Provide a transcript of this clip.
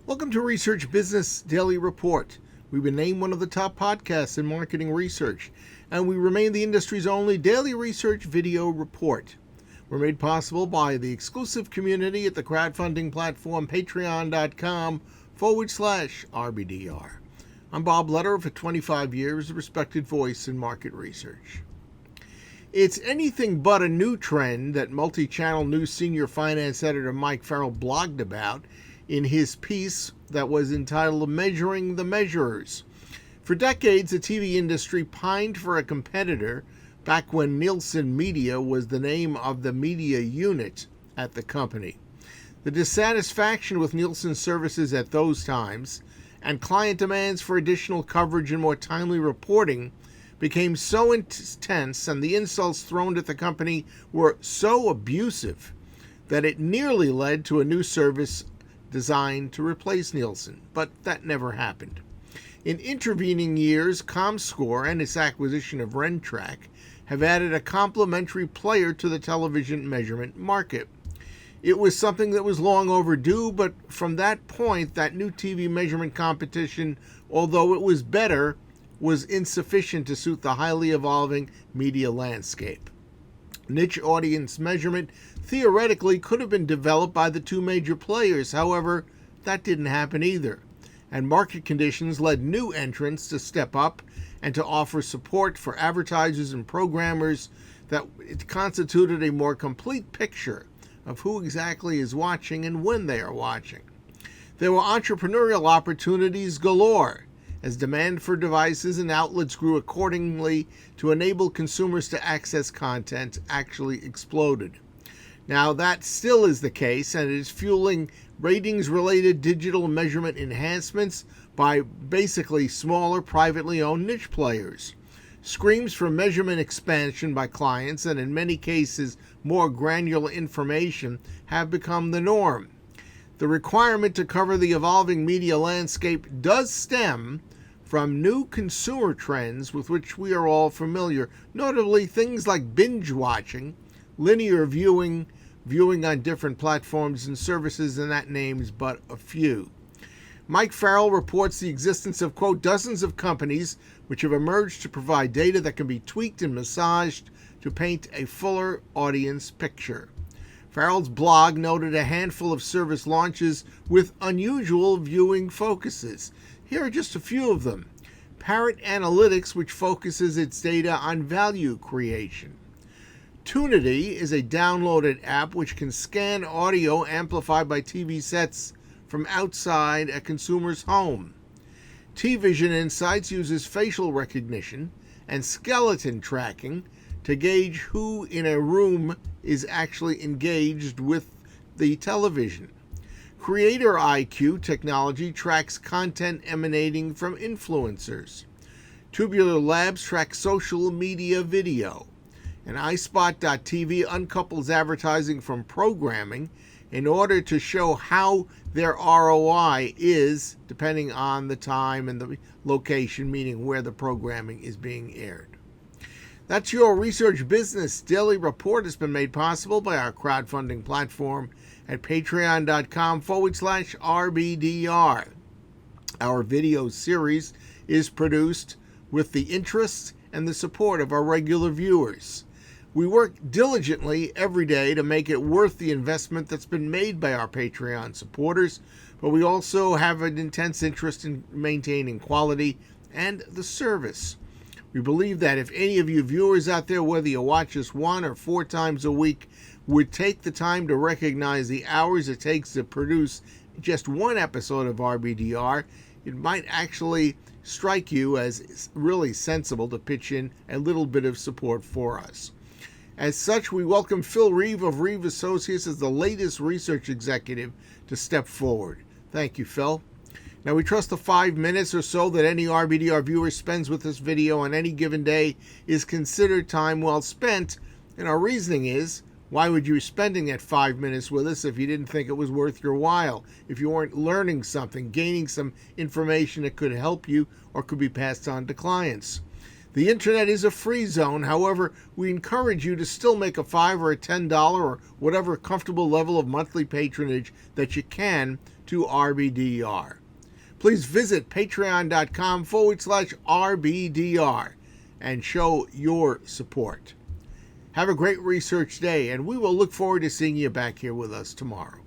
Welcome to Research Business Daily Report. We've been named one of the top podcasts in marketing research, and we remain the industry's only daily research video report. We're made possible by the exclusive community at the crowdfunding platform patreon.com/RBDR. I'm Bob Lederer, for 25 years, a respected voice in market research. It's anything but a new trend that Multichannel News senior finance editor Mike Farrell blogged about in his piece that was entitled Measuring the Measurers. For decades, the TV industry pined for a competitor back when Nielsen Media was the name of the media unit at the company. The dissatisfaction with Nielsen services at those times and client demands for additional coverage and more timely reporting became so intense, and the insults thrown at the company were so abusive that it nearly led to a new service designed to replace Nielsen, but that never happened. In intervening years, comScore and its acquisition of Rentrack have added a complementary player to the television measurement market. It was something that was long overdue, but from that point, that new TV measurement competition, although it was better, was insufficient to suit the highly evolving media landscape. Niche audience measurement theoretically could have been developed by the two major players. However, that didn't happen either, and market conditions led new entrants to step up and to offer support for advertisers and programmers that it constituted a more complete picture of who exactly is watching and when they are watching. There were entrepreneurial opportunities galore, as demand for devices and outlets grew accordingly to enable consumers to access content actually exploded. Now, that still is the case, and it is fueling ratings-related digital measurement enhancements by basically smaller, privately owned niche players. Screams for measurement expansion by clients, and in many cases more granular information, have become the norm. The requirement to cover the evolving media landscape does stem from new consumer trends with which we are all familiar, notably things like binge watching, linear viewing on different platforms and services, and that names but a few. Mike Farrell reports the existence of, quote, dozens of companies which have emerged to provide data that can be tweaked and massaged to paint a fuller audience picture. Farrell's blog noted a handful of service launches with unusual viewing focuses. Here are just a few of them. Parrot Analytics, which focuses its data on value creation. Tunity is a downloaded app which can scan audio amplified by TV sets from outside a consumer's home. T-Vision Insights uses facial recognition and skeleton tracking to gauge who in a room is actually engaged with the television. Creator IQ technology tracks content emanating from influencers. Tubular Labs tracks social media video. And iSpot.tv uncouples advertising from programming in order to show how their ROI is depending on the time and the location, meaning where the programming is being aired. That's your Research Business Daily Report. Has been made possible by our crowdfunding platform at patreon.com/RBDR. Our video series is produced with the interest and the support of our regular viewers. We work diligently every day to make it worth the investment that's been made by our Patreon supporters, but we also have an intense interest in maintaining quality and the service. We believe that if any of you viewers out there, whether you watch us 1 or 4 times a week, would take the time to recognize the hours it takes to produce just one episode of RBDR, it might actually strike you as really sensible to pitch in a little bit of support for us. As such, we welcome Phil Reeve of Reeve Associates as the latest research executive to step forward. Thank you, Phil. Now, we trust the 5 minutes or so that any RBDR viewer spends with this video on any given day is considered time well spent, and our reasoning is, why would you be spending that 5 minutes with us if you didn't think it was worth your while, if you weren't learning something, gaining some information that could help you or could be passed on to clients? The internet is a free zone. However, we encourage you to still make a $5 or a $10 or whatever comfortable level of monthly patronage that you can to RBDR. Please visit patreon.com/RBDR and show your support. Have a great research day, and we will look forward to seeing you back here with us tomorrow.